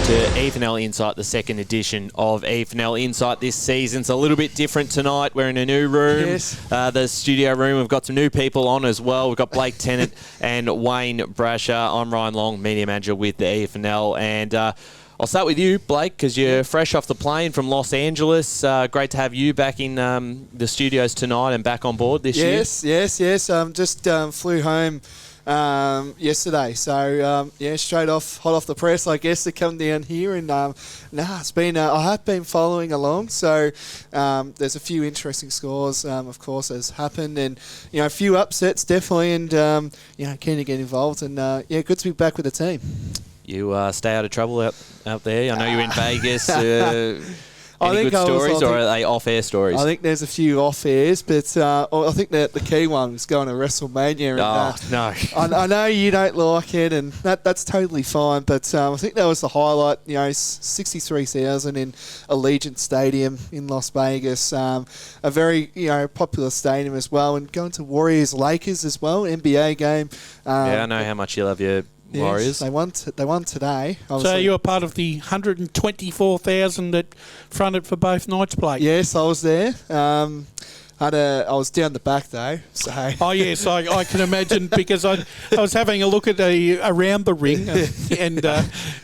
to EFNL Insight, the second edition of EFNL Insight this season. It's a little bit different tonight. We're in a new room, Yes. The studio room. We've got some new people on as well. We've got Blake Tennant and Wayne Brasher. I'm Ryan Long, media manager with the EFNL, and I'll start with you, Blake, because you're fresh off the plane from Los Angeles. Great to have you back in the studios tonight and back on board this year. Yes. Just flew home yesterday, so straight off, hot off the press, I guess, to come down here. And it's been I have been following along. So there's a few interesting scores, of course, has happened, and a few upsets definitely, and keen to get involved. And good to be back with the team. You stay out of trouble out there. I know you're in Vegas. Any good stories, or are they off-air stories? I think there's a few off-airs, but I think that the key one was going to WrestleMania. And, no. I know you don't like it, and that's totally fine, but I think that was the highlight. 63,000 in Allegiant Stadium in Las Vegas, a very popular stadium as well, and going to Warriors-Lakers as well, NBA game. I know how much you love your Warriors. Yes, they won today. Obviously. So you were part of the 124,000 that fronted for both nights, Blake? Yes, I was there. I was down the back though. So. Oh yes, I can imagine, because I was having a look at around the ring, and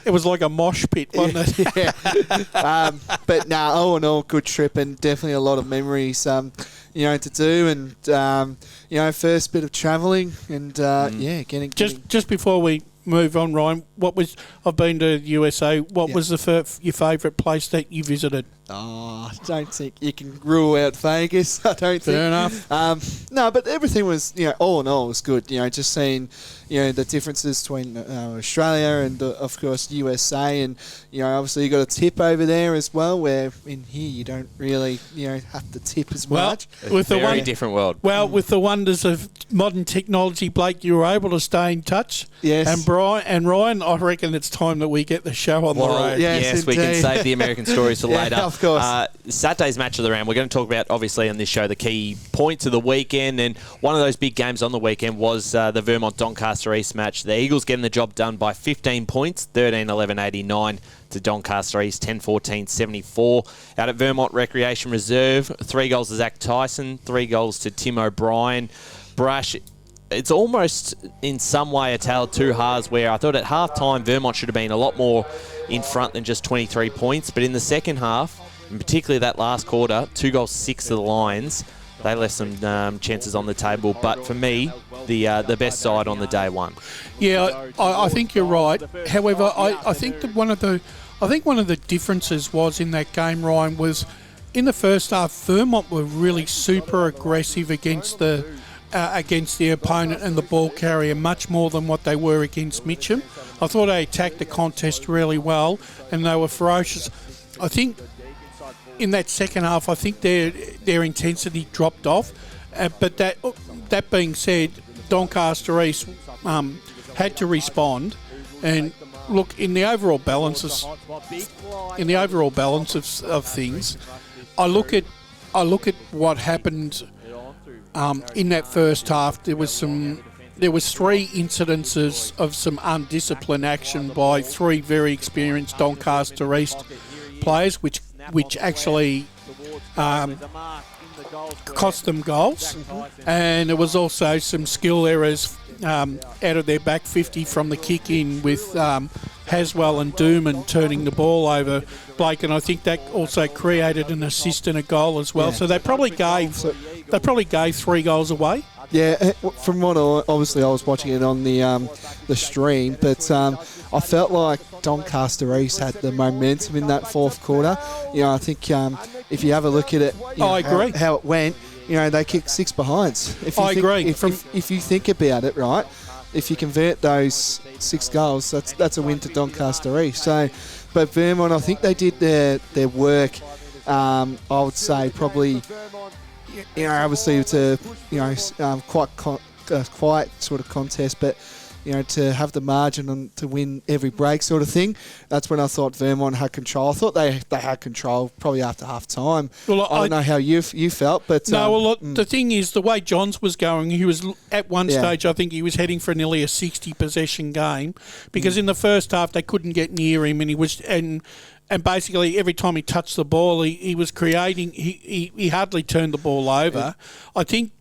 it was like a mosh pit, wasn't it? Yeah. But all in all, good trip, and definitely a lot of memories. To do, and first bit of travelling, and getting just before we move on, Ryan, I've been to USA. What was your favourite place that you visited? Oh, I don't think you can rule out Vegas. I don't think. Fair enough. No, but everything was, all in all, was good. Just seeing, the differences between Australia and, of course, USA. And, obviously you got a tip over there as well, where in here you don't really, have to tip as much. With a very different world. Well, with the wonders of modern technology, Blake, you were able to stay in touch. Yes. And Ryan, I reckon it's time that we get the show on the road. Yes, we can save the American stories for later. Of course. Saturday's match of the round. We're going to talk about, obviously, on this show, the key points of the weekend. And one of those big games on the weekend was the Vermont Doncaster East match. The Eagles getting the job done by 15 points, 13-11-89 to Doncaster East, 10-14-74. Out at Vermont Recreation Reserve, 3 goals to Zach Tyson, 3 goals to Tim O'Brien. Brasher, it's almost in some way a tale of two halves, where I thought at half-time Vermont should have been a lot more in front than just 23 points. But in the second half, and particularly that last quarter, 2 goals, 6 to the Lions, they left some chances on the table. But for me, the best side on the day won. Yeah, I think you're right. However, I think that one of the differences was in that game, Ryan, was in the first half, Vermont were really super aggressive against the opponent and the ball carrier, much more than what they were against Mitcham. I thought they attacked the contest really well, and they were ferocious. I think in that second half, I think their intensity dropped off. But that being said, Doncaster East had to respond. And look, in the overall balance of things, I look at what happened in that first half. There was 3 incidences of some undisciplined action by 3 very experienced Doncaster East players, which actually cost them goals. And there was also some skill errors out of their back 50 from the kick in, with Haswell and Dooman turning the ball over, Blake, and I think that also created an assist and a goal as well. Yeah. So they probably gave 3 goals away. Yeah, from what obviously I was watching it on the stream, but I felt like Doncaster East had the momentum in that fourth quarter. I think if you have a look at it, I agree how it went. They kicked 6 behinds. I agree. If you think about it, right, if you convert those 6 goals, that's a win to Doncaster East. So, but Vermont, I think they did their work. I would say probably, obviously it's a quite sort of contest, but to have the margin and to win every break sort of thing. That's when I thought Vermont had control. I thought they had control probably after half time. Well, I don't know how you felt, but no. The thing is, the way Johns was going, he was at one stage. I think he was heading for nearly a 60 possession game because in the first half they couldn't get near him, and he was and basically every time he touched the ball, he was creating. He hardly turned the ball over. I think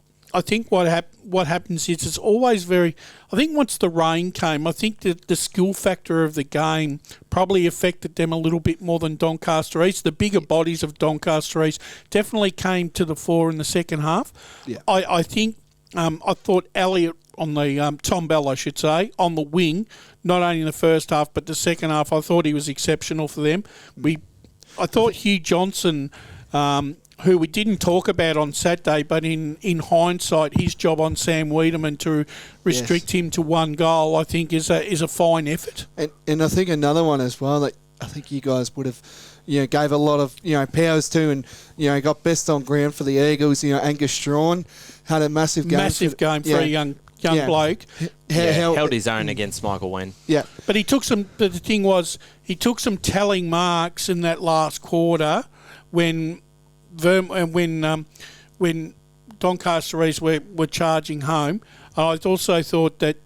what happens is it's always very. I think once the rain came, I think that the skill factor of the game probably affected them a little bit more than Doncaster East. The bigger bodies of Doncaster East definitely came to the fore in the second half. Yeah. I think I thought Elliott on the Tom Bell, I should say, on the wing, not only in the first half but the second half. I thought he was exceptional for them. I thought Hugh Johnson. Who we didn't talk about on Saturday, but in hindsight, his job on Sam Wiedemann to restrict him to one goal, I think, is a fine effort. And I think another one as well that I think you guys would have, gave a lot of, powers to and, got best on ground for the Eagles. Angus Strawn had a massive game. For a young bloke. Held his own against Michael Wen. Yeah. But he took some, the thing was, he took some telling marks in that last quarter when Doncaster East were charging home. I also thought that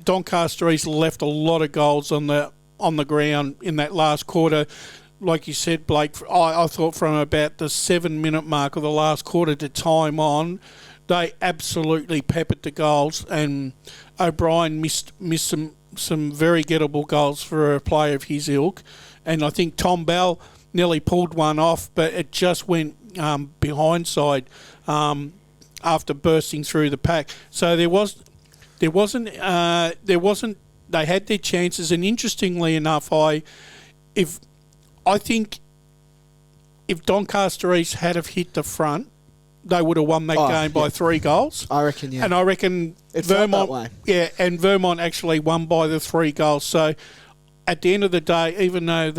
Doncaster East left a lot of goals on the ground in that last quarter. Like you said, Blake, I thought from about the 7-minute mark of the last quarter to time on, they absolutely peppered the goals, and O'Brien missed some very gettable goals for a player of his ilk. And I think Tom Bell nearly pulled one off, but it just went behindside after bursting through the pack. So there wasn't. They had their chances, and interestingly enough, I think if Doncaster East had have hit the front, they would have won that game by 3 goals. I reckon, yeah. And I reckon Vermont, and Vermont actually won by the 3 goals. So at the end of the day, even though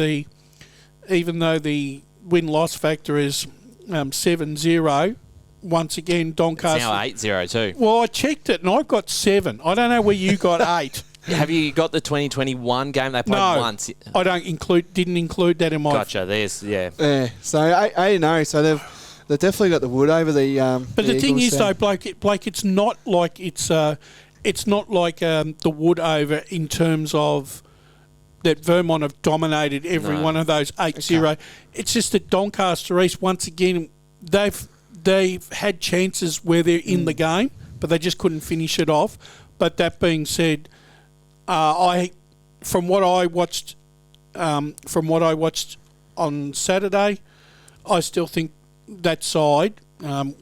the win-loss factor is 7-0, once again Doncaster. It's now 8-0 too. Well, I checked it and I've got 7. I don't know where you got 8. Have you got the 2021 game they played once? I didn't include that in my. Gotcha. There's Yeah. So I know. So they've definitely got the wood over the. But the thing is, though, Blake, it's not like it's not like the wood over in terms of that Vermont have dominated every one of those 8-0. Okay. It's just that Doncaster East, once again, they've had chances where they're in the game, but they just couldn't finish it off. But that being said, from what I watched on Saturday, I still think that side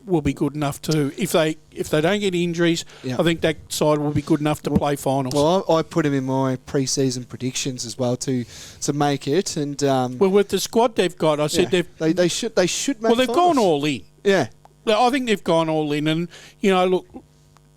will be good enough to, if they don't get injuries, I think that side will be good enough to play finals. Well, I put him in my pre-season predictions as well to make it, and well, with the squad they've got, I said they should make. Well, they've gone all in. Yeah, I think they've gone all in, and look,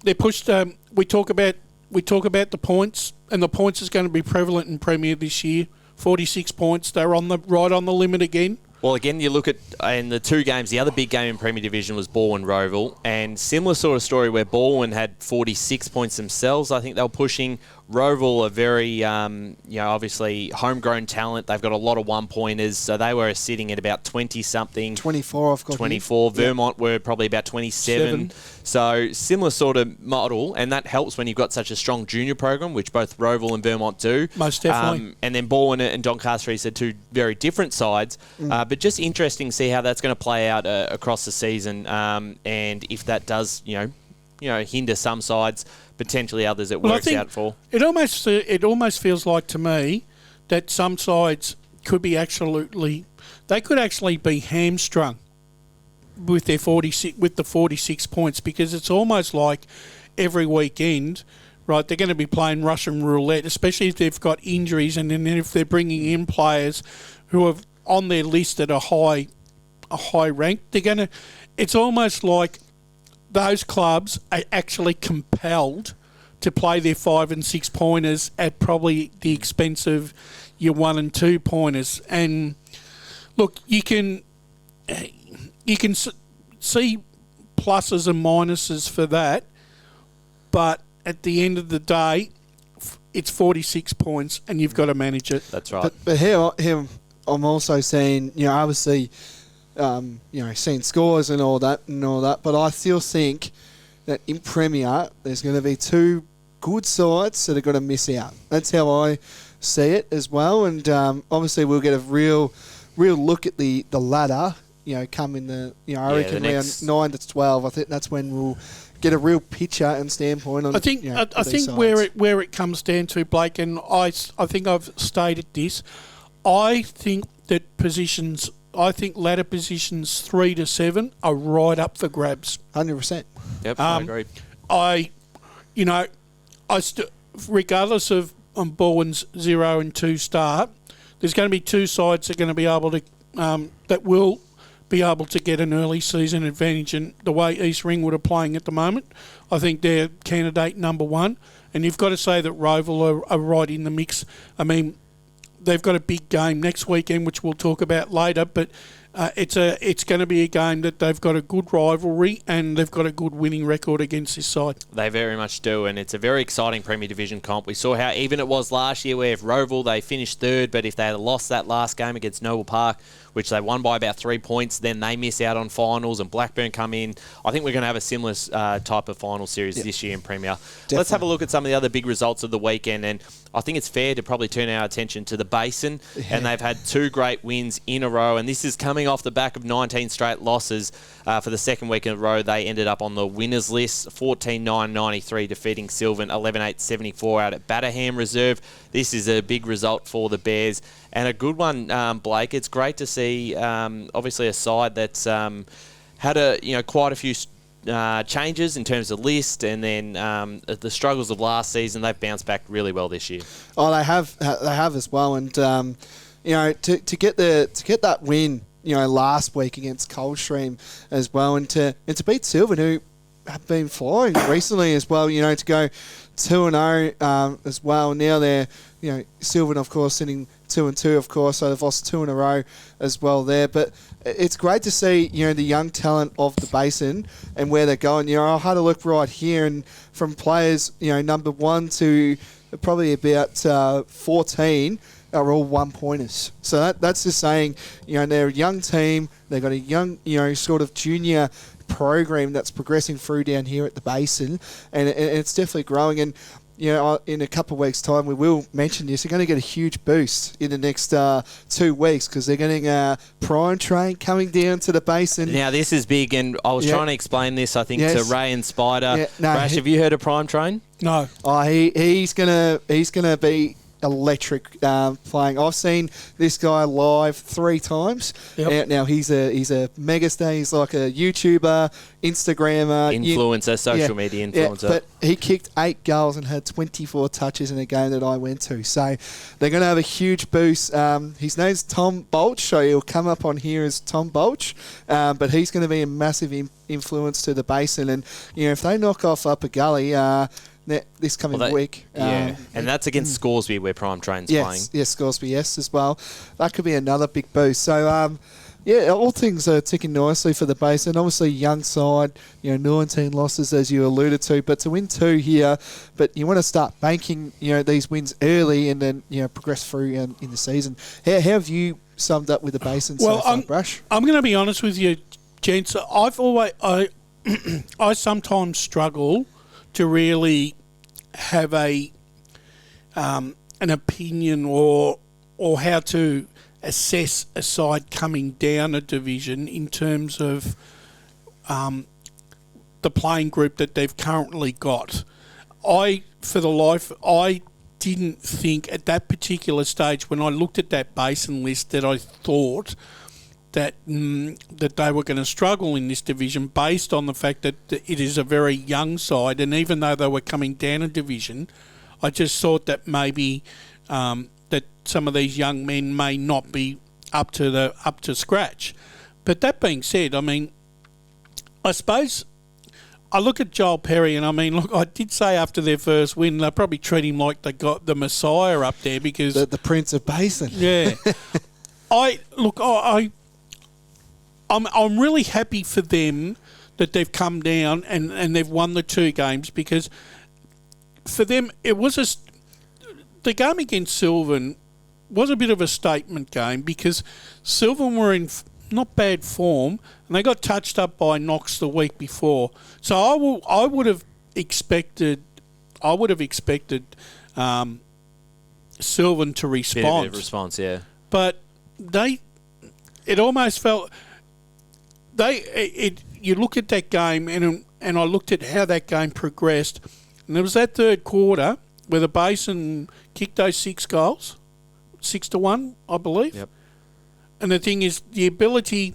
they're pushed. We talk about the points, and the points is going to be prevalent in Premier this year. 46 points. They're right on the limit again. Well, again, you look at in the 2 games, the other big game in Premier Division was Baldwin-Roval, and similar sort of story where Baldwin had 46 points themselves. I think they were pushing. Roval are very, obviously homegrown talent. They've got a lot of one-pointers, so they were sitting at about 20-something. 24, I've got 24. Vermont were probably about 27. So similar sort of model, and that helps when you've got such a strong junior program, which both Roval and Vermont do. Most definitely. And then Baldwin and Doncaster East are 2 very different sides, but just interesting to see how that's going to play out across the season, and if that does, hinder some sides, potentially others it works out for. It almost feels like to me that some sides could actually be hamstrung with their 46 points, because it's almost like every weekend, right, they're going to be playing Russian roulette, especially if they've got injuries, and then if they're bringing in players who are on their list at a high rank, it's almost like those clubs are actually compelled to play their 5 and 6 pointers at probably the expense of your 1 and 2 pointers. And look, you can see pluses and minuses for that. but at the end of the day, it's 46 points, and you've got to manage it. That's right. But here I'm also seeing, obviously, seeing scores and all that, but I still think that in Premier, there's going to be two good sides that are going to miss out. That's how I see it as well, and obviously we'll get a real look at the ladder, come in I reckon round 9 to 12. I think that's when we'll get a real picture and standpoint on. I think where it comes down to, Blake, and I think I've stated this. I think ladder positions 3 to 7 are right up for grabs. 100%. Yep, I agree. Regardless of Bowen's 0 and 2 start, there's going to be two sides that are going to be able to that will be able to get an early season advantage. And the way East Ringwood are playing at the moment, I think they're candidate number one. And you've got to say that Roval are right in the mix. I mean, they've got a big game next weekend, which we'll talk about later, but it's going to be a game that they've got a good rivalry and they've got a good winning record against this side. They very much do, and it's a very exciting Premier Division comp. We saw how even it was last year, where if Roval, they finished third, but if they had lost that last game against Noble Park, which they won by about 3 points, then they miss out on finals and Blackburn come in. I think we're going to have a similar type of final series this year in Premier. Definitely. Let's have a look at some of the other big results of the weekend, and I think it's fair to probably turn our attention to the Basin, and they've had 2 great wins in a row, and this is coming off the back of 19 straight losses. For the second week in a row, they ended up on the winners list, 14-9-93, defeating Sylvan 11-8-74 out at Batterham Reserve. This is a big result for the Bears, and a good one, Blake. It's great to see, obviously, a side that's had quite a few changes in terms of list, and then the struggles of last season. They've bounced back really well this year. Oh, they have as well, and to get that win, last week against Coldstream as well, and to beat Sylvan, who have been flying recently as well, to go 2-0 as well. Now they're, Sylvan, of course, sitting 2-2, of course, so they've lost 2 in a row as well there. But it's great to see, the young talent of the Basin and where they're going. I had a look right here, and from players, number 1 to probably about 14 are all 1-pointers. So that's just saying, they're a young team. They've got a young, sort of junior program that's progressing through down here at the Basin, and it's definitely growing. And in a couple of weeks' time, we will mention this. They're going to get a huge boost in the next 2 weeks because they're getting a Prime Train coming down to the Basin. Now, this is big, and I was trying to explain this, I think, to Ray and Spider. Yeah, no, Rash, have you heard of Prime Train? No. Oh, he's gonna be electric playing. I've seen this guy live 3 times. Yep. Now he's a megastar. He's like a YouTuber, Instagrammer, influencer, social media influencer. Yeah, but he kicked 8 goals and had 24 touches in a game that I went to. So they're going to have a huge boost. His name's Tom Bolch, so he'll come up on here as Tom Bolch. But he's going to be a massive influence to the Basin. And if they knock off Upper Gully, this coming week. And that's against Scoresby, where Prime Train's playing. Yes, Scoresby, yes, as well. That could be another big boost. So, all things are ticking nicely for the Basin. Obviously, young side, 19 losses, as you alluded to, but to win 2 here, but you want to start banking, these wins early and then, progress through in the season. How have you summed up with the Basin so far, Brush? I'm going to be honest with you, gents. I sometimes struggle to really have an opinion or how to assess a side coming down a division in terms of the playing group that they've currently got. I didn't think at that particular stage when I looked at that Basin list that I thought that they were going to struggle in this division based on the fact that it is a very young side, and even though they were coming down a division, I just thought that maybe that some of these young men may not be up to scratch. But that being said, I mean, I suppose I look at Joel Perry, and I did say after their first win, they probably treat him like they got the Messiah up there because the Prince of Basin. Yeah, I'm really happy for them that they've come down and they've won the 2 games because for them, the game against Sylvan was a bit of a statement game because Sylvan were in not bad form and they got touched up by Knox the week before. So I would have expected Sylvan to respond. Bit of response, yeah. But it almost felt you look at that game and I looked at how that game progressed, and there was that third quarter where the Basin kicked those 6 goals, 6-1, I believe. Yep. And the thing is, the ability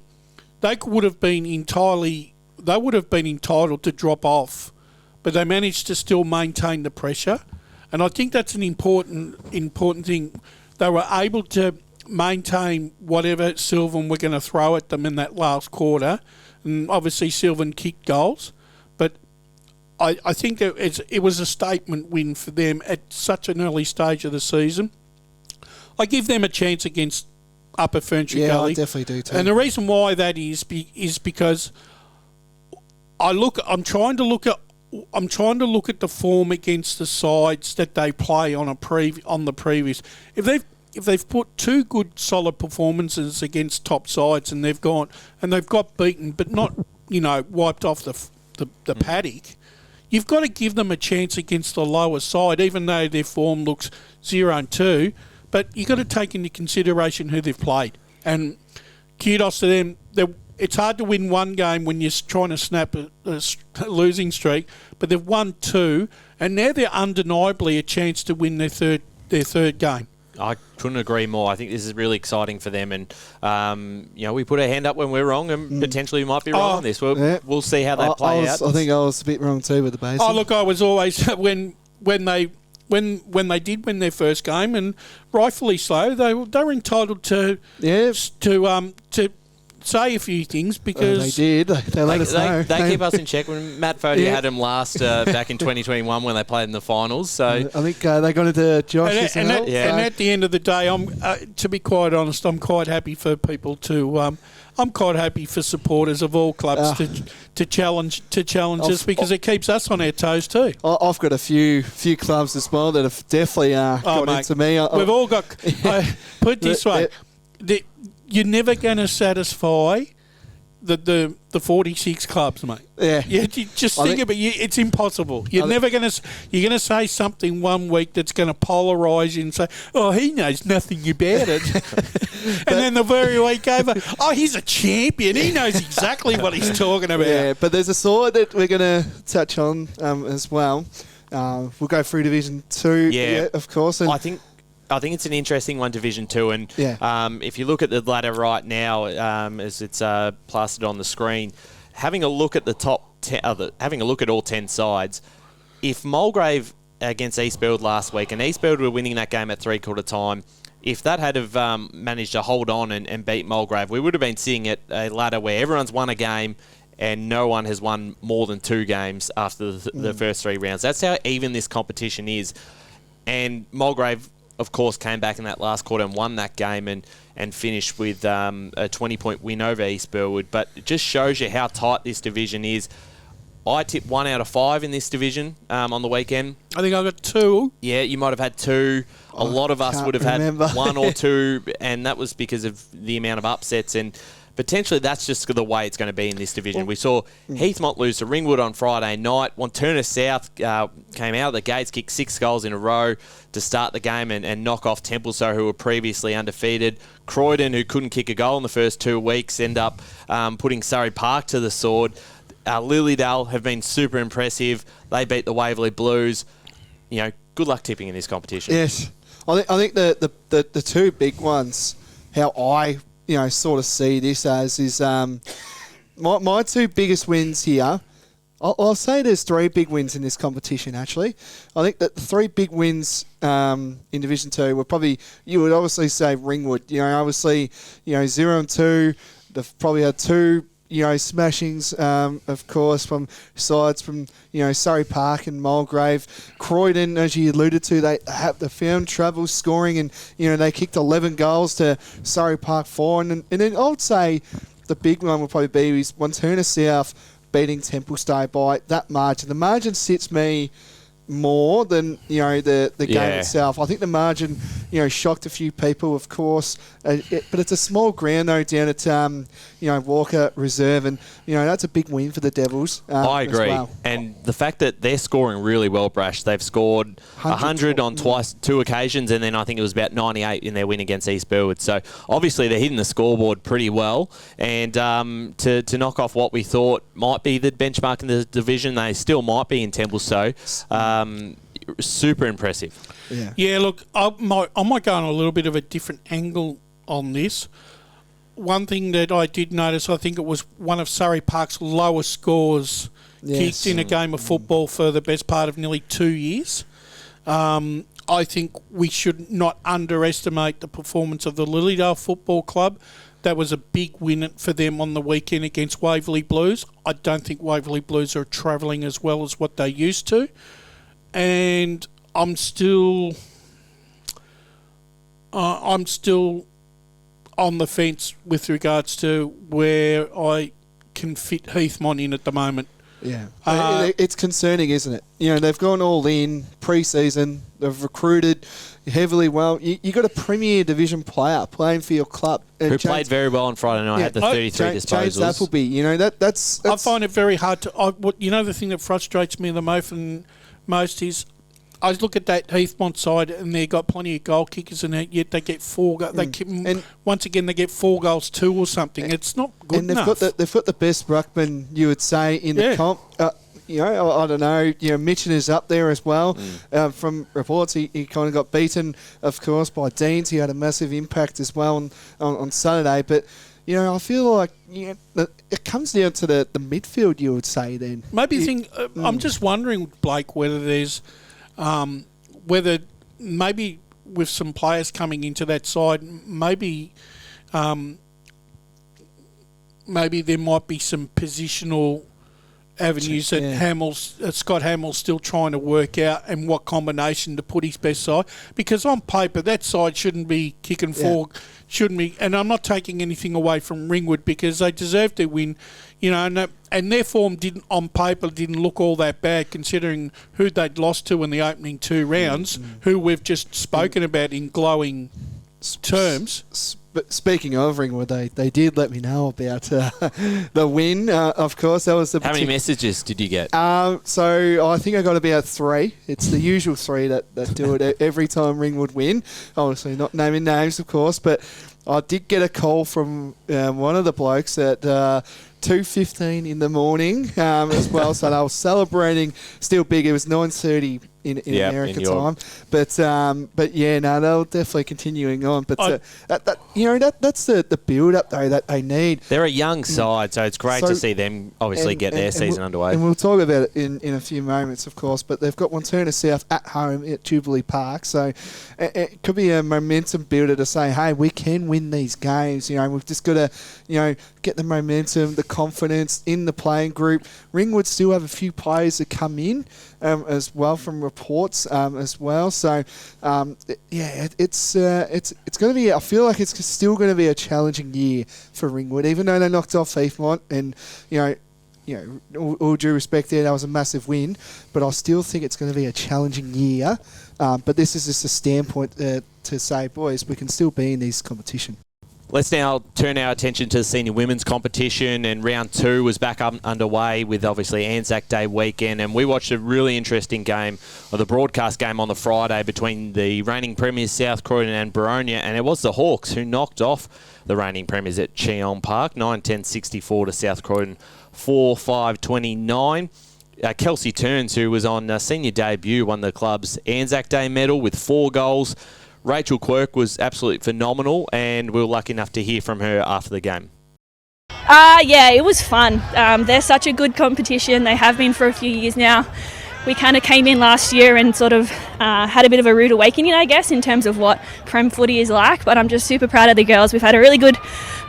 they would have been entitled to drop off, but they managed to still maintain the pressure, and I think that's an important thing. They were able to maintain whatever Sylvan were going to throw at them in that last quarter, and obviously Sylvan kicked goals, but I think that it was a statement win for them at such an early stage of the season. I give them a chance against Upper Ferntree Gully. I definitely do too. And the reason why that is because I'm trying to look at the form against the sides that they play on the previous. If they've put 2 good solid performances against top sides and they've got beaten but not wiped off the paddock, you've got to give them a chance against the lower side, even though their form looks 0-2. But you've got to take into consideration who they've played. And kudos to them. It's hard to win one game when you're trying to snap a losing streak, but they've won 2, and now they're undeniably a chance to win their third game. I couldn't agree more. I think this is really exciting for them, and we put our hand up when we're wrong, and potentially we might be wrong on this. We'll see how they play out. I think I was a bit wrong too with the Basin. Oh, look, I was always when they did win their first game, and rightfully so, they were entitled to say a few things because they did. They let us know. They keep us in check. When Matt Fody had them last back in 2021 when they played in the finals. So I think they got into Josh and at the end of the day, to be quite honest, I'm quite happy for people to. I'm quite happy for supporters of all clubs to challenge us because it keeps us on our toes too. I've got a few clubs as well that have definitely got into me. We've all got. Put it this way. You're never going to satisfy the 46 clubs, mate. Yeah. You just think about it. It's impossible. You're going to say something one week that's going to polarise you and say, oh, he knows nothing about it. And then the very week over, oh, he's a champion. He knows exactly what he's talking about. Yeah, but there's a side that we're going to touch on as well. We'll go through Division 2, of course. And I think it's an interesting one, Division 2, and if you look at the ladder right now, as it's plastered on the screen, having a look at the top 10, having a look at all 10 sides, if Mulgrave against Eastfield last week, and Eastfield were winning that game at 3/4 time, if that had have managed to hold on and beat Mulgrave, we would have been sitting at a ladder where everyone's won a game and no one has won more than 2 games after the first 3 rounds. That's how even this competition is. And Mulgrave, of course, came back in that last quarter and won that game and finished with a 20-point win over East Burwood. But it just shows you how tight this division is. I tipped 1 out of 5 in this division on the weekend. I think I got 2. Yeah, you might have had 2. A lot of us would have had 1 or 2, and that was because of the amount of upsets. And potentially that's just the way it's going to be in this division. We saw Heathmont lose to Ringwood on Friday night. Wanturna South came out of the gates, kicked 6 goals in a row to start the game and knock off Templestowe, who were previously undefeated. Croydon, who couldn't kick a goal in the first 2 weeks, end up putting Surrey Park to the sword. Lilydale have been super impressive. They beat the Waverley Blues. Good luck tipping in this competition. Yes. I think the 2 big ones, how I sort of see this as is my 2 biggest wins here. I'll say there's 3 big wins in this competition, actually. I think that the 3 big wins in Division 2 were probably, you would obviously say Ringwood. Obviously, 0-2. They've probably had 2, smashings, of course, from sides from, Surrey Park and Mulgrave. Croydon, as you alluded to, they found trouble scoring and, they kicked 11 goals to Surrey Park 4. And then I would say the big one would probably be Wanturna South beating Templestowe by that margin. The margin sits me more than the game itself. I think the margin shocked a few people, of course, but it's a small ground though down at Walker Reserve, and that's a big win for the Devils. I agree, as well. and the fact that they're scoring really well, Brash. They've scored 100 on two occasions, and then I think it was about 98 in their win against East Burwood. So obviously they're hitting the scoreboard pretty well, and to knock off what we thought might be the benchmark in the division, they still might be in Templestowe. Super impressive. Yeah, look, I might go on a little bit of a different angle on this. One thing that I did notice, I think it was one of Surrey Park's lowest scores kicked in a game of football for the best part of nearly 2 years. I think we should not underestimate the performance of the Lilydale Football Club. That was a big win for them on the weekend against Waverley Blues. I don't think Waverley Blues are travelling as well as what they used to. And I'm still on the fence with regards to where I can fit Heathmont in at the moment. Yeah, it's concerning, isn't it? They've gone all in pre-season. They've recruited heavily well. You got a Premier Division player playing for your club. Who played very well on Friday night, had the 33 disposals. James Appleby, that's... I find it very hard to... the thing that frustrates me the most is I look at that Heathmont side and they've got plenty of goal kickers in it, yet they get four goals. Once again, they get 4 goals, 2 or something. It's not good enough. They've got the best ruckman, you would say, in the comp. I don't know. Mitchin is up there as well. From reports, he kind of got beaten, of course, by Deans. He had a massive impact as well on Saturday. But, I feel like it comes down to the midfield, you would say then. I'm just wondering, Blake, whether there's... whether maybe with some players coming into that side, maybe there might be some positional avenues that Scott Hamill's still trying to work out, and what combination to put his best side. Because on paper, that side shouldn't be kicking four, shouldn't be. And I'm not taking anything away from Ringwood because they deserve to win, and their form on paper didn't look all that bad considering who they'd lost to in the opening 2 rounds, who we've just spoken about in glowing terms. But speaking of Ringwood, they did let me know about the win. Of course, that was the. How many messages did you get? So I think I got about 3. It's the usual 3 that do it every time Ringwood win. Obviously, not naming names, of course, but I did get a call from one of the blokes at 2:15 in the morning as well. So they were celebrating still big. It was 9:30 in American time. But yeah, no, they're definitely continuing on. But that's the build up though that they need. They're a young side, so it's great to see them obviously get their season underway. And we'll talk about it in a few moments, of course. But they've got Wantirna South at home at Jubilee Park, so it could be a momentum builder to say, hey, we can win these games. We've just got to get the momentum, the confidence in the playing group. Ringwood still have a few players that come in as well from reports as well. So it's going to be. I feel like it's still going to be a challenging year for Ringwood, even though they knocked off Heathmont, and all due respect there, that was a massive win. But I still think it's going to be a challenging year. But this is just a standpoint to say, boys, we can still be in this competition. Let's now turn our attention to the senior women's competition, and round 2 was back underway with obviously ANZAC Day weekend, and we watched a really interesting game, or the broadcast game on the Friday between the reigning premiers South Croydon and Boronia, and it was the Hawks who knocked off the reigning premiers at Cheon Park, 9-10-64 to South Croydon, 4-5-29. Kelsey Turns, who was on senior debut, won the club's ANZAC Day medal with 4 goals. Rachel Quirk was absolutely phenomenal, and we were lucky enough to hear from her after the game. Yeah, it was fun. They're such a good competition. They have been for a few years now. We kind of came in last year and sort of had a bit of a rude awakening, I guess, in terms of what Prem footy is like. But I'm just super proud of the girls. We've had a really good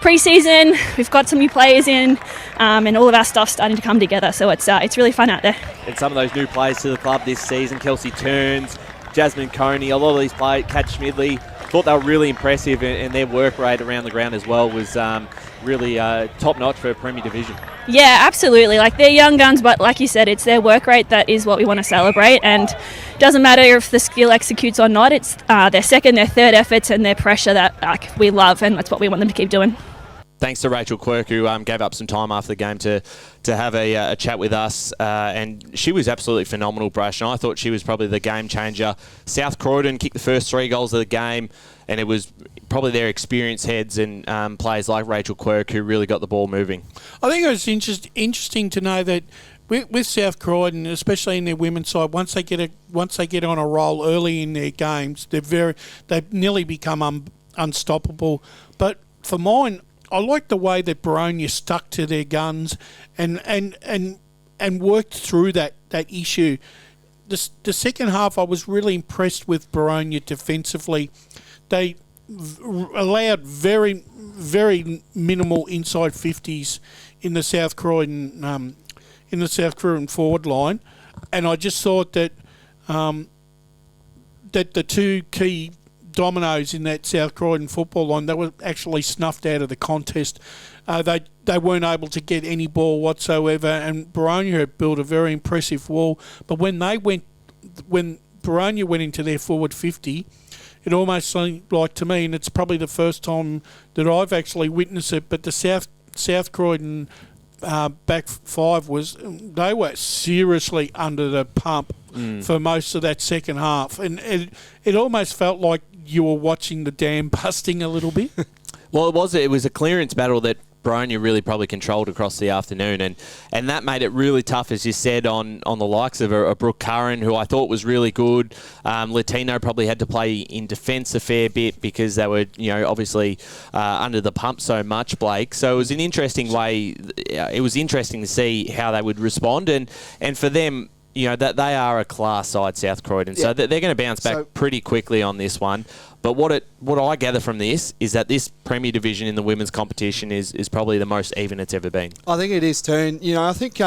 pre-season. We've got some new players in, and all of our stuff's starting to come together. So it's really fun out there. And some of those new players to the club this season, Kelsey Turns, Jasmine Coney, a lot of these players, Kat Schmidley, thought they were really impressive, and their work rate around the ground as well was really top-notch for Premier Division. Yeah, absolutely. Like, they're young guns, but like you said, it's their work rate that is what we want to celebrate. And doesn't matter if the skill executes or not. It's their second, their third efforts and their pressure that we love, and that's what we want them to keep doing. Thanks to Rachel Quirk, who gave up some time after the game to have a chat with us. And she was absolutely phenomenal, Brasher. And I thought she was probably the game changer. South Croydon kicked the first 3 goals of the game, and it was probably their experienced heads and players like Rachel Quirk who really got the ball moving. I think it was interesting to know that with South Croydon, especially in their women's side, once they get on a roll early in their games, they've nearly become unstoppable. But for mine, I like the way that Boronia stuck to their guns and worked through that issue. The second half, I was really impressed with Boronia defensively. They allowed very, very minimal inside 50s in the South Croydon forward line, and I just thought that that the 2 key dominoes in that South Croydon football line, they were actually snuffed out of the contest. They weren't able to get any ball whatsoever, and Boronia had built a very impressive wall. But when Boronia went into their forward 50, it almost seemed like to me, and it's probably the first time that I've actually witnessed it, but the South Croydon back 5 they were seriously under the pump for most of that second half, and it almost felt like you were watching the dam busting a little bit. Well, it was a clearance battle that Boronia really probably controlled across the afternoon, and that made it really tough, as you said, on the likes of a Brooke Curran, who I thought was really good. Latino probably had to play in defence a fair bit because they were, obviously under the pump so much, Blake. So it was an interesting way. It was interesting to see how they would respond, and for them, that they are a class side, South Croydon, so they're going to bounce back pretty quickly on this one. But what I gather from this is that this Premier Division in the women's competition is probably the most even it's ever been. I think it is too. I think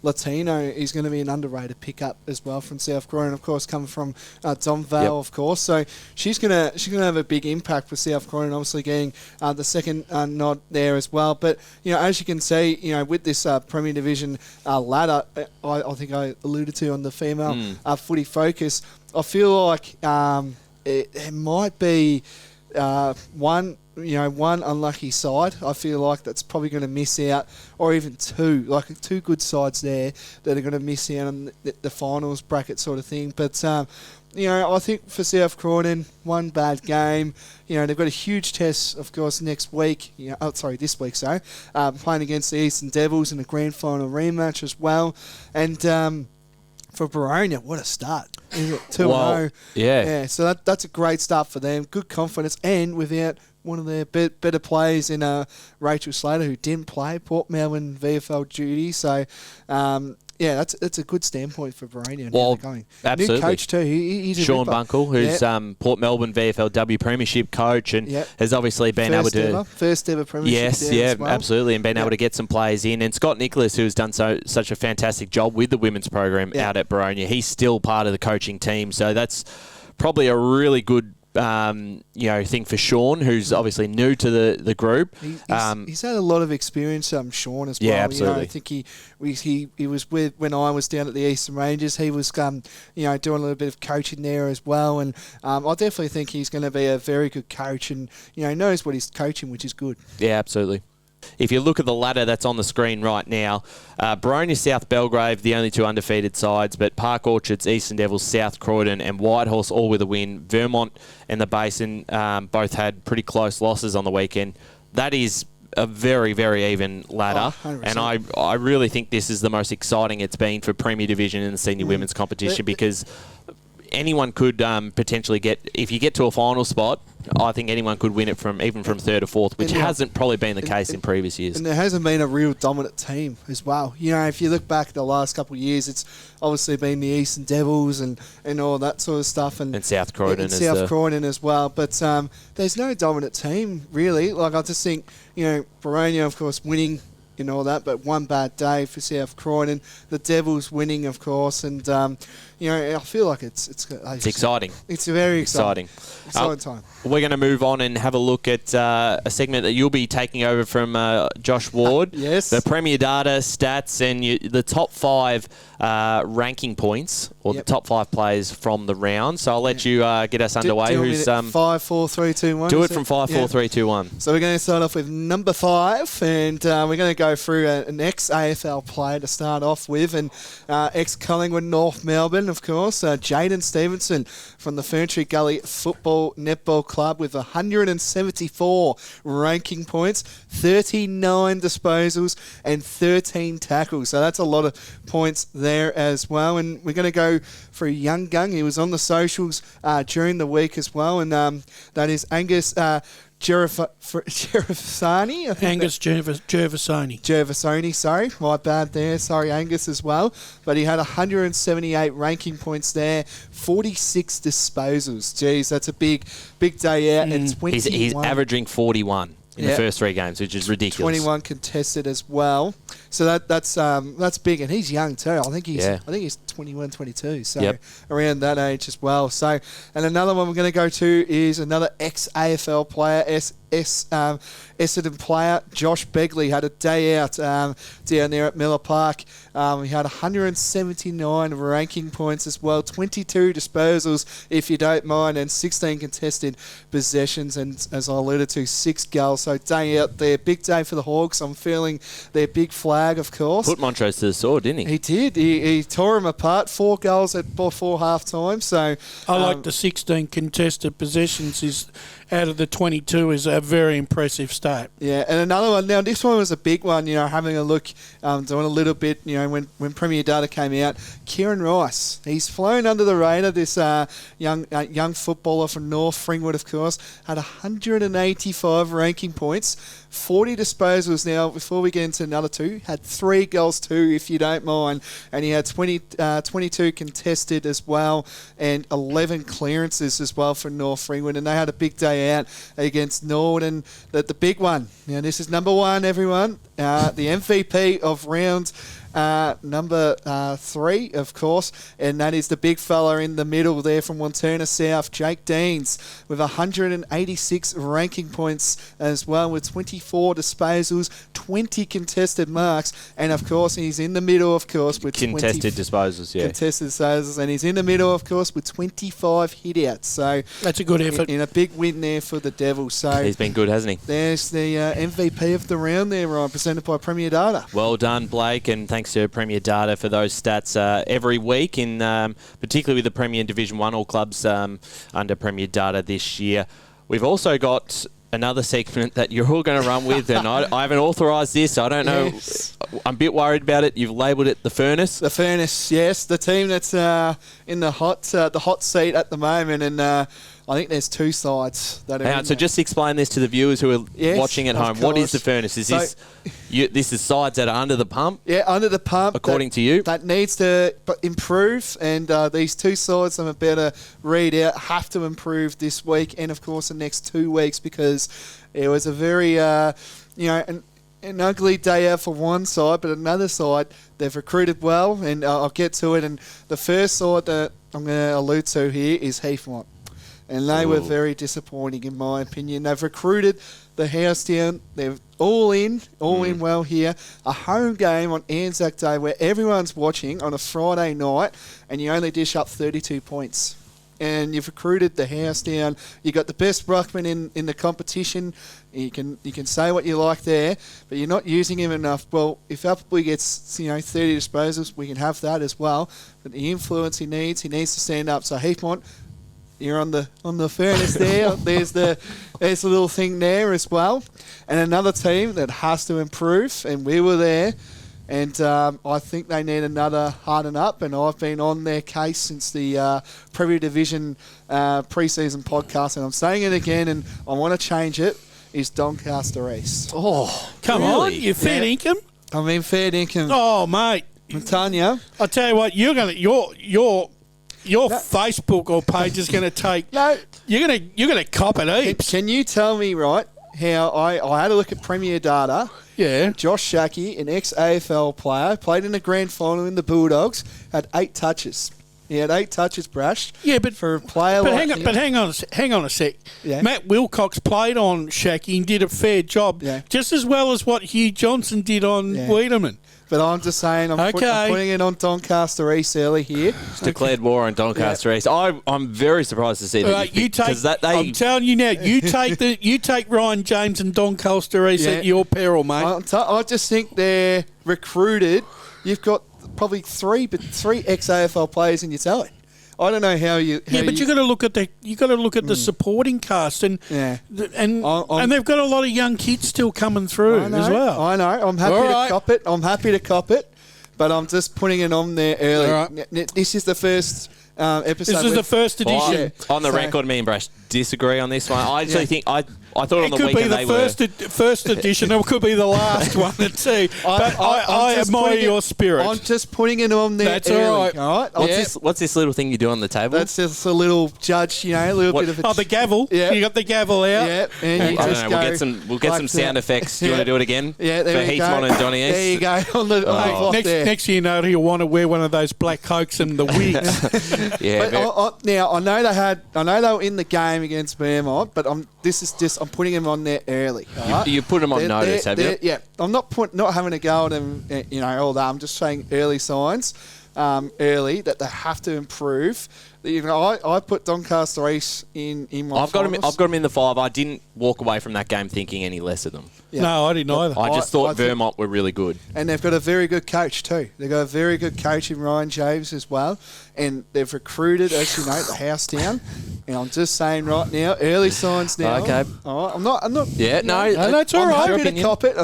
Latino is going to be an underrated pickup as well from South Croydon, of course, coming from Donvale, of course. So she's gonna have a big impact for South Croydon, obviously getting the second nod there as well. But as you can see, with this Premier Division ladder, I think I alluded to on the female footy focus, I feel like it might be one unlucky side. I feel like that's probably going to miss out, or even 2 good sides there that are going to miss out on the finals bracket sort of thing. But I think for South Croydon, one bad game. They've got a huge test, of course, next week. This week, playing against the Eastern Devils in a grand final rematch as well. And for Boronia, what a start. 2-0. Yeah, so that's a great start for them. Good confidence, and without one of their better players in Rachel Slater, who didn't play Port Melbourne VFL duty. So, that's a good standpoint for Boronia. Well, absolutely. New coach too. He's a Sean ripper. Bunkle, who's Port Melbourne VFLW Premiership coach, and has obviously been first ever Premiership. Yes, absolutely, and been able to get some players in. And Scott Nicholas, who's done such a fantastic job with the women's program out at Boronia, he's still part of the coaching team. So that's probably a really good thing for Sean, who's obviously new to the group. He's had a lot of experience, Sean, as well. Yeah, absolutely. I think he was with when I was down at the Eastern Rangers. He was doing a little bit of coaching there as well, and I definitely think he's going to be a very good coach, and knows what he's coaching, which is good. Yeah, absolutely. If you look at the ladder that's on the screen right now, Boronia, South Belgrave, the only 2 undefeated sides, but Park Orchards, Eastern Devils, South Croydon and Whitehorse all with a win. Vermont and the Basin both had pretty close losses on the weekend. That is a very, very even ladder, and I really think this is the most exciting it's been for Premier Division in the senior women's competition, because anyone could potentially if you get to a final spot, I think anyone could win it from 3rd or 4th, which hasn't probably been the case in previous years. And there hasn't been a real dominant team as well. If you look back at the last couple of years, it's obviously been the Eastern Devils and all that sort of stuff. And South Croydon. Croydon as well. But there's no dominant team, really. Like, I just think, Boronia, of course, winning and all that, but one bad day for South Croydon. The Devils winning, of course, and I feel like it's exciting. It's very exciting time. We're going to move on and have a look at a segment that you'll be taking over from Josh Ward. Yes. The Premier Data stats and the top 5 ranking points, or the top 5 players from the round. So I'll let you get us underway. Who's 5, 4, 3, 2, 1? Do it from 5, 4, 3, 2, 1. So we're going to start off with number 5, and we're going to go through an ex-AFL player to start off with, and ex-Collingwood North Melbourne, of course, Jaden Stevenson from the Ferntree Gully Football Netball Club with 174 ranking points, 39 disposals, and 13 tackles. So that's a lot of points there as well. And we're going to go for a young gun. He was on the socials during the week as well, and that is Angus Gervasoni. Angus Gervasoni, sorry. My bad there. Sorry, Angus, as well. But he had 178 ranking points there, 46 disposals. Jeez, that's a big day out. And 21. He's averaging 41 in the first 3 games, which is ridiculous. 21 contested as well. So that's big, and he's young too. I think he's 21, 22, so around that age as well. So, and another one we're going to go to is another ex-AFL player, Essendon player, Josh Begley, had a day out down there at Miller Park. He had 179 ranking points as well, 22 disposals, if you don't mind, and 16 contested possessions, and as I alluded to, 6 goals. So day out there, big day for the Hawks. I'm feeling their big flag, of course. Put Montrose to the sword, didn't he? He did. He tore him apart. 4 goals before half time. So I like the 16 contested possessions is out of the 22 is a very impressive stat. Yeah, and another one. Now, this one was a big one, having a look, doing a little bit, when Premier Data came out. Kieran Rice, he's flown under the radar, this young footballer from North Fringwood, of course, had 185 ranking points, 40 disposals. Now, before we get into another 2, had 3 goals too, if you don't mind, and he had 22 contested as well, and 11 clearances as well for North Fringwood, and they had a big day out against Norden. The big one. Now, this is number 1, everyone. The MVP of round number 3, of course, and that is the big fella in the middle there from Wantirna South, Jake Deans, with 186 ranking points as well, with 24 disposals, 20 contested marks, and of course he's in the middle, of course, with contested disposals, contested disposals, and he's in the middle, of course, with 25 hit-outs. So that's a good effort. In a big win there for the Devils. So he's been good, hasn't he? There's the MVP of the round there, Ryan, presented by Premier Data. Well done, Blake, and thanks to Premier Data for those stats every week, in particularly with the Premier Division 1, all clubs under Premier Data this year. We've also got another segment that you're all going to run with, and I haven't authorised this. I don't know. Yes. I'm a bit worried about it. You've labelled it the Furnace. The Furnace, yes. The team that's in the hot seat at the moment, and I think there's 2 sides that are. So just explain this to the viewers who are watching at home. What is the Furnace? Is this this is sides that are under the pump? Yeah, under the pump. According to you, that needs to improve, and these 2 sides I'm about to read out have to improve this week, and of course the next 2 weeks, because it was a very an ugly day out for one side, but another side they've recruited well, and I'll get to it. And the first side that I'm going to allude to here is Heathmont. And they were very disappointing, in my opinion. They've recruited the house down. They're all in well here. A home game on ANZAC Day where everyone's watching on a Friday night, and you only dish up 32 points. And you've recruited the house down. You got the best ruckman in the competition. You can say what you like there, but you're not using him enough. Well, if Appleby gets 30 disposals, we can have that as well. But the influence he needs to stand up. So Heathmont, you're on the Furnace there. There's the little thing there as well. And another team that has to improve, and we were there. And I think they need another harden up, and I've been on their case since the Premier Division pre-season podcast, and I'm saying it again, and I want to change it, is Doncaster East. Oh, come on. You're fair dinkum? I mean, fair dinkum. Oh, mate. Tanya. I tell you what, your Facebook or page is going to take. No. You're going to cop it heaps. Can you tell me, right, how I had a look at Premier data. Yeah. Josh Shackey, an ex-AFL player, played in the grand final in the Bulldogs, had 8 touches. He had 8 touches, Brash. Yeah, but for a player but like hang on a sec. Yeah. Matt Wilcox played on Shackey and did a fair job, just as well as what Hugh Johnson did on Wiedemann. But I'm just saying, I'm putting it on Doncaster East early here. It's declared war on Doncaster East. I'm very surprised to see that. I'm telling you now, you take Ryan James and Doncaster East at your peril, mate. I just think they're recruited. You've got probably three ex-AFL players in your talent. I don't know how you. But you got to look at the supporting cast and they've got a lot of young kids still coming through as well. I know. I'm happy to cop it. But I'm just putting it on there early. Right. This is the first episode. This is the first edition. On the record, me and Brash disagree on this one. I actually think I thought on the weekend they were. It could be the first edition, or it could be the last one at two. But I admire your spirit. I'm just putting it on there. That's early, all right. What's this little thing you do on the table? That's just a little judge, a little bit of a... Oh, the gavel. Yeah. You got the gavel out. Yeah. And I don't know. We'll get some sound effects. Do you want to do it again? Yeah, there for you go. Heathmont and Donny East. There you go. On the clock there. Next thing you know, you'll want to wear one of those black coats and the wigs. Now I know they were in the game against Vermont, but I'm putting them on there early. Right? You put them on notice, have you? Yeah, I'm not having a go at them. All that. I'm just saying early signs, early that they have to improve. I put Doncaster East in my. I've got them in the 5. I didn't walk away from that game thinking any less of them. Yeah. No, I didn't either. I just thought Vermont were really good. And they've got a very good coach too. They've got a very good coach in Ryan James as well. And they've recruited, as you know, the house down. And I'm just saying right now, early signs now. Okay. All right, I'm not. Yeah, no, that's all right. I'm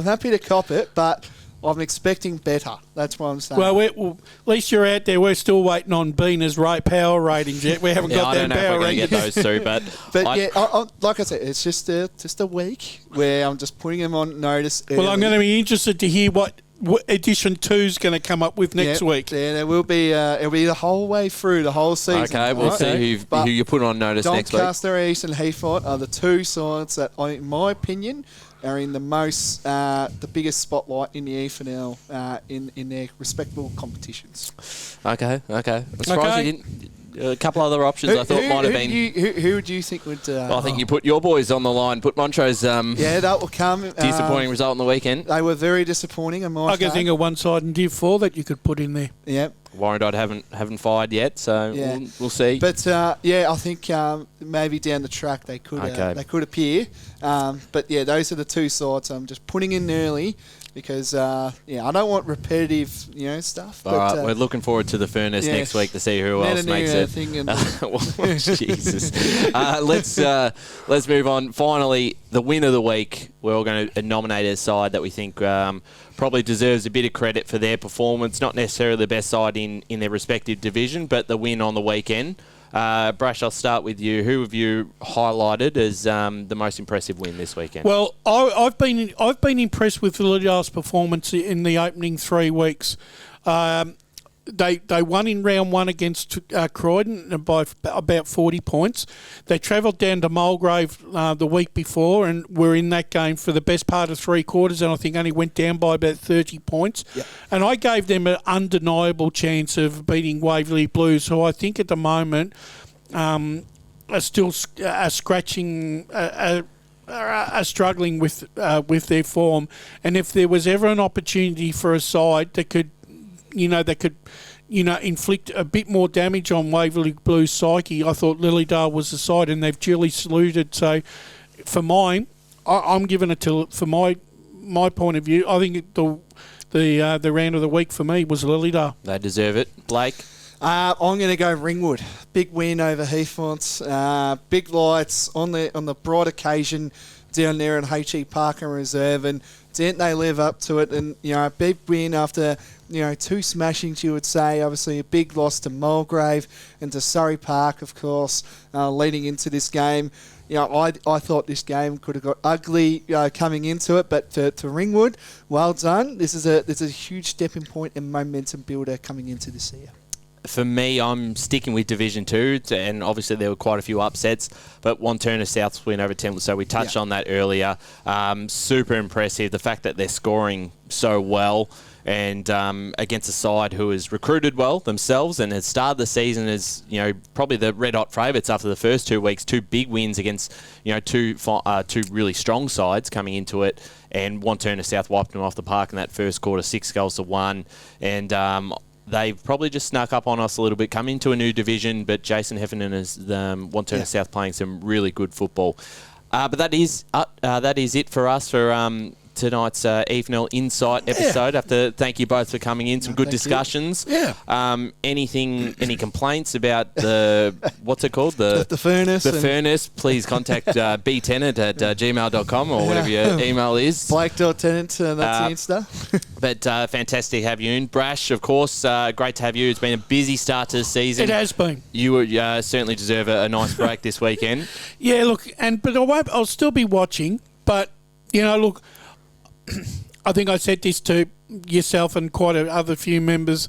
happy to cop it, but I'm expecting better. That's what I'm saying. Well, at least you're out there. We're still waiting on Beaner's power ratings yet. We haven't got them power ratings. I don't know if we're going to get those two, but like I said, it's just a week where I'm just putting them on notice early. Well, I'm going to be interested to hear what edition 2 is going to come up with next week. Yeah, there will be. It'll be the whole way through the whole season. Okay, we'll see who you put on notice next week. Doncaster East and Heathmont are the 2 sides that, in my opinion, are in the biggest spotlight in the EFNL in their respectable competitions. Okay. I'm surprised you didn't. A couple other options I thought might have been. Who would you think would? I think you put your boys on the line. Put Montro's. That will come. Disappointing result on the weekend. They were very disappointing. I can think of one side and Div 4 that you could put in there. Yeah. Warrandyte haven't fired yet, so we'll see. But I think maybe down the track they could appear. But those are the 2 sides I'm just putting in early. Because, I don't want repetitive, stuff. All right, we're looking forward to the furnace next week to see who else makes it. Jesus. Let's move on. Finally, the win of the week. We're all going to nominate a side that we think probably deserves a bit of credit for their performance. Not necessarily the best side in their respective division, but the win on the weekend. Brash, I'll start with you. Who have you highlighted as the most impressive win this weekend? Well, I've been impressed with Lilydale's performance in the opening 3 weeks. They won in round 1 against Croydon by about 40 points. They travelled down to Mulgrave the week before and were in that game for the best part of 3 quarters, and I think only went down by about 30 points. Yep. And I gave them an undeniable chance of beating Waverley Blues, who I think at the moment are still scratching... are struggling with their form. And if there was ever an opportunity for a side that could inflict a bit more damage on Waverley Blues' psyche, I thought Lilydale was the side, and they've duly saluted. So, for mine, I'm giving it to, for my point of view, I think the round of the week for me was Lilydale. They deserve it. Blake? I'm going to go Ringwood. Big win over Heathmont. Big lights on the broad occasion down there in H.E. Parker Reserve, and didn't they live up to it? And a big win after 2 smashings, you would say. Obviously, a big loss to Mulgrave and to Surrey Park, of course, leading into this game. I thought this game could have got ugly coming into it, but to Ringwood, well done. This is a huge stepping point and momentum builder coming into this year. for me, I'm sticking with Division 2, and obviously there were quite a few upsets, but Wanturna South's win over Tennant, so we touched on that earlier. Super impressive, the fact that they're scoring so well, and against a side who has recruited well themselves and has started the season as, probably the red-hot favourites after the first 2 weeks. 2 big wins against, two really strong sides coming into it, and Wanturna South wiped them off the park in that first quarter, 6-1, and they've probably just snuck up on us a little bit, come into a new division, but Jason Heffernan is Wanturna South playing some really good football. But that is it for us for tonight's EFNL Insight episode. I have to thank you both for coming in. Some good discussions. Yeah. Any complaints about the, what's it called? The furnace. The furnace. Please contact btennant at gmail.com or whatever your email is. Blake.Tennant, that's the Insta. But fantastic to have you in. Brash, of course, great to have you. It's been a busy start to the season. It has been. You certainly deserve a nice break this weekend. Yeah, look, but I'll still be watching. But, look, I think I said this to yourself and quite other few members,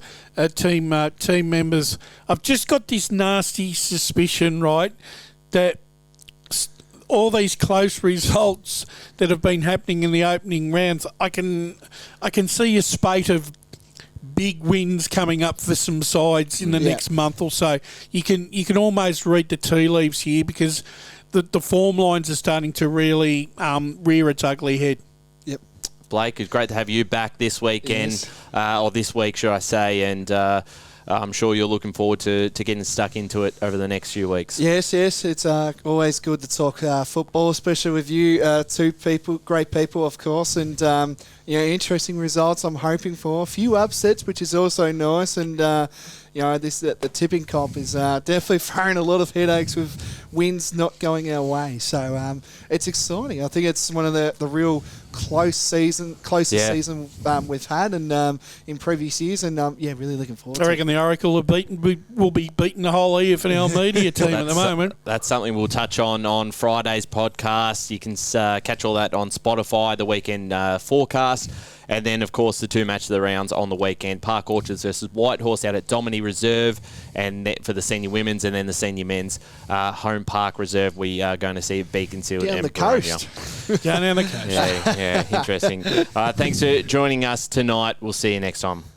team members. I've just got this nasty suspicion, right, that all these close results that have been happening in the opening rounds, I can see a spate of big wins coming up for some sides in the next month or so. You can almost read the tea leaves here because the form lines are starting to really rear its ugly head. Blake, it's great to have you back this weekend, or this week, should I say, and I'm sure you're looking forward to getting stuck into it over the next few weeks. Yes, it's always good to talk football, especially with you two people, great people, of course, and interesting results I'm hoping for. A few upsets, which is also nice, and the tipping comp is definitely throwing a lot of headaches with wins not going our way. So it's exciting. I think it's one of the real closest season we've had, and in previous years, and really looking forward to it. I reckon the Oracle will be beating the whole EFNL media team at the moment. That's something we'll touch on Friday's podcast. You can catch all that on Spotify, the weekend forecast. And then, of course, the 2 match of the rounds on the weekend. Park Orchards versus Whitehorse out at Domini Reserve, and for the senior women's, and then the senior men's home Park Reserve. We are going to see Beaconsfield down and the Boronia. Coast. Down the coast. Yeah, interesting. Thanks for joining us tonight. We'll see you next time.